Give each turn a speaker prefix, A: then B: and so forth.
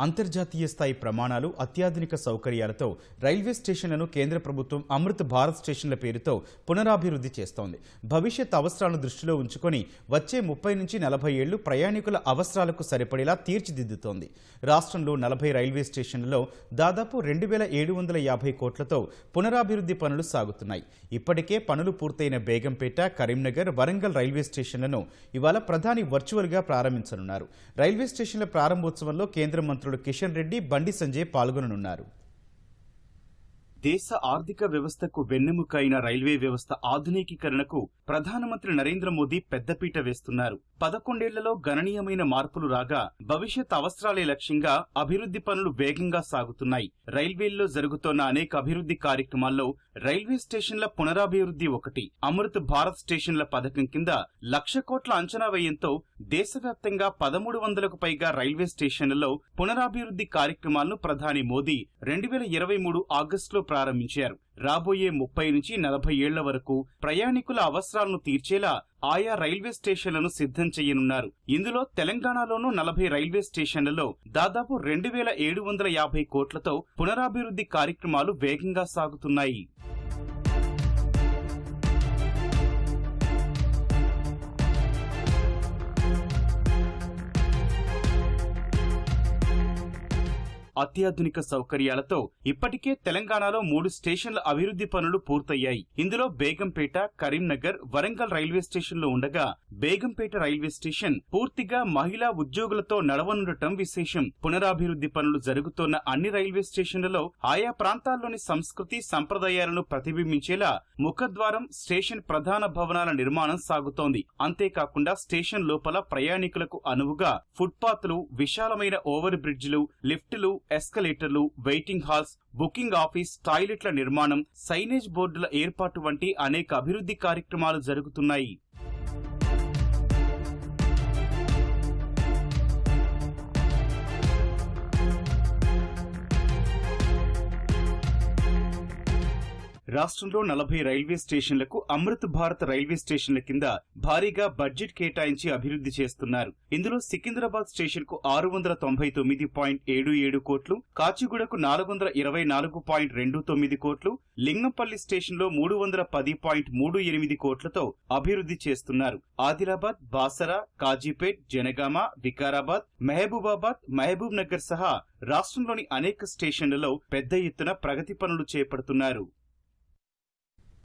A: అంతర్జాతీయ స్థాయి ప్రమాణాలు, అత్యాధునిక సౌకర్యాలతో రైల్వే స్టేషన్లను కేంద్ర ప్రభుత్వం అమృత్ భారత్ స్టేషన్ల పేరుతో పునరాభివృద్ధి చేస్తోంది. భవిష్యత్ అవసరాలను దృష్టిలో ఉంచుకొని వచ్చే 30 నుంచి 40 ఏళ్లు ప్రయాణికుల అవసరాలకు సరిపడేలా తీర్చిదిద్దుతోంది. రాష్ట్రంలో 40 రైల్వే స్టేషన్లలో దాదాపు 2750 కోట్లతో పునరాభివృద్ధి పనులు సాగుతున్నాయి. ఇప్పటికే పనులు పూర్తయిన బేగంపేట, కరీంనగర్, వరంగల్ రైల్వే స్టేషన్లను ఇవాళ ప్రధాని వర్చువల్గా ప్రారంభించనున్నారు. రైల్వే స్టేషన్ల ప్రారంభోత్సవంలో కేంద్ర మంత్రులు కిషన్ రెడ్డి, బండి సంజయ్ పాల్గొననున్నారు.
B: దేశ ఆర్థిక వ్యవస్థకు వెన్నెముక అయిన రైల్వే వ్యవస్థ ఆధునికీకరణకు ప్రధానమంత్రి నరేంద్ర మోదీ పెద్దపీట వేస్తున్నారు. 11 ఏళ్లలో గణనీయమైన మార్పులు రాగా భవిష్యత్ అవసరాలే లక్ష్యంగా అభివృద్ధి పనులు వేగంగా సాగుతున్నాయి. రైల్వేల్లో జరుగుతోన్న అనేక అభివృద్ధి కార్యక్రమాల్లో రైల్వే స్టేషన్ల పునరాభివృద్ధి ఒకటి. అమృత్ భారత్ స్టేషన్ల పథకం కింద 1,00,000 కోట్ల అంచనా వ్యయంతో దేశవ్యాప్తంగా 1300కు పైగా రైల్వే స్టేషన్లలో పునరాభివృద్ధి కార్యక్రమాలను ప్రధాని మోదీ 2023 ఆగస్టులో ప్రారంభించారు. రాబోయే 30 నుంచి 40 ఏళ్ల వరకు ప్రయాణికుల అవసరాలను తీర్చేలా ఆయా రైల్వే స్టేషన్లను సిద్ధం చేయనున్నారు. ఇందులో తెలంగాణలోనూ 40 రైల్వే స్టేషన్లలో దాదాపు 2750 కోట్లతో పునరాభివృద్ధి కార్యక్రమాలు వేగంగా సాగుతున్నాయి. అత్యాధునిక సౌకర్యాలతో ఇప్పటికే తెలంగాణలో 3 స్టేషన్ల అభివృద్ధి పనులు పూర్తయ్యాయి. ఇందులో బేగంపేట, కరీంనగర్, వరంగల్ రైల్వే స్టేషన్లు ఉండగా బేగంపేట రైల్వే స్టేషన్ పూర్తిగా మహిళా ఉద్యోగులతో నడవనుండటం విశేషం. పునరాభివృద్ధి పనులు జరుగుతోన్న అన్ని రైల్వే స్టేషన్లలో ఆయా ప్రాంతాల్లోని సంస్కృతి, సంప్రదాయాలను ప్రతిబింబించేలా ముఖద్వారం, స్టేషన్ ప్రధాన భవనాల నిర్మాణం సాగుతోంది. అంతేకాకుండా స్టేషన్ లోపల ప్రయాణికులకు అనువుగా ఫుట్పాత్లు, విశాలమైన ఓవర్ బ్రిడ్జిలు, లిఫ్టులు, ఎస్కలేటర్లు, వెయిటింగ్ హాల్స్, బుకింగ్ ఆఫీస్, టాయిలెట్ల నిర్మాణం, సైనేజ్ బోర్డుల ఏర్పాటు వంటి అనేక అభివృద్ధి కార్యక్రమాలు జరుగుతున్నాయి. రాష్ట్రంలో 40 రైల్వే స్టేషన్లకు అమృత్ భారత్ రైల్వే స్టేషన్ల కింద భారీగా బడ్జెట్ కేటాయించి అభివృద్ధి చేస్తున్నారు. ఇందులో సికింద్రాబాద్ స్టేషన్ కు 699.77 కోట్లు, కాచిగూడకు 424.29 కోట్లు, లింగంపల్లి స్టేషన్ లో 310.38 కోట్లతో అభివృద్ధి చేస్తున్నారు. ఆదిలాబాద్, బాసరా, కాజీపేట్, జనగామ, వికారాబాద్, మహబూబాబాద్, మహబూబ్ నగర్ సహా రాష్ట్రంలోని అనేక స్టేషన్లలో పెద్ద ఎత్తున ప్రగతి పనులు చేపడుతున్నారు.